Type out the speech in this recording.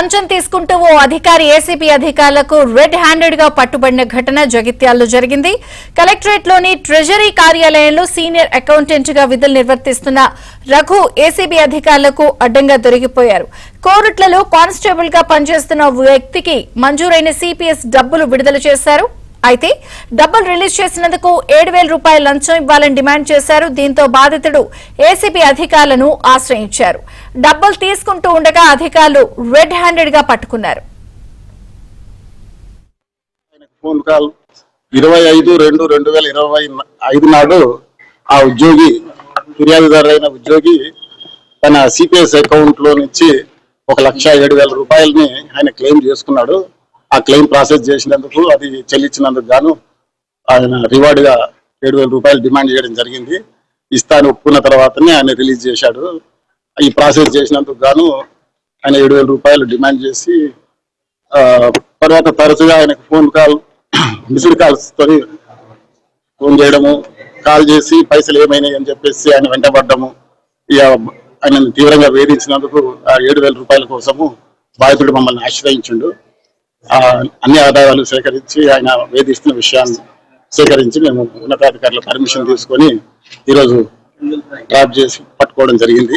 లంచం తీసుకుంటూ ఓ అధికారి ఏసీబీ అధికారులకు రెడ్ హ్యాండెడ్ గా పట్టుబడిన ఘటన జగిత్యాలలో జరిగింది. కలెక్టరేట్ లోని ట్రెజరీ కార్యాలయంలో సీనియర్ అకౌంటెంట్ గా విధులు నిర్వర్తిస్తున్న రఘు ఏసీబీ అధికారులకు అడ్డంగా దొరికిపోయారు. కోరుట్లలో కానిస్టేబుల్ గా పనిచేస్తున్న వ్యక్తికి మంజూరైన సిపిఎస్ డబ్బులు విడుదల చేశారు. అయితే డబ్బులు రిలీజ్ చేసినందుకు 7,000 రూపాయల లంచం ఇవ్వాలని డిమాండ్ చేశారు. దీంతో బాధితుడు ఏసీబీ అధికారులను ఆశ్రయించారు. డబ్బులు తీసుకుంటూ ఉండగా అధికారులు రెడ్ హ్యాండెడ్ గా పట్టుకున్నారు. ఫోన్ కాల్ 25/2/2025 నాడు ఆ ఉద్యోగి ఫిర్యాదుదారైన ఉద్యోగి తన సిపిఎస్ అకౌంట్ లో నుంచి 1,07,000 రూపాయలని ఆయన క్లెయిమ్ చేసుకున్నాడు. ఆ క్లెయిమ్ ప్రాసెస్ చేసినందుకు అది చెల్లించినందుకు గాను ఆయన రివార్డ్ గా 7,000 రూపాయలు డిమాండ్ చేయడం జరిగింది. ఇస్తాను ఒప్పుకున్న తర్వాతనే ఆయన రిలీజ్ చేశాడు. ఈ ప్రాసెస్ చేసినందుకు గాను ఆయన 7,000 రూపాయలు డిమాండ్ చేసి తర్వాత తరచుగా ఆయనకు ఫోన్ కాల్ మిస్డ్ కాల్స్ తోని ఫోన్ చేయడము, కాల్ చేసి పైసలు ఏమైనాయి అని చెప్పేసి ఆయన వెంటబడ్డము, ఇక ఆయన తీవ్రంగా వేధించినందుకు ఆ 7,000 రూపాయల కోసము బాధితుడు మమ్మల్ని ఆశ్రయించిండు. అన్ని ఆధారాలు సేకరించి ఆయన వేధిస్తున్న విషయాన్ని సేకరించి మేము ఉన్నతాధికారుల పర్మిషన్ తీసుకొని ఈరోజు ట్రాప్ చేసి పట్టుకోవడం జరిగింది.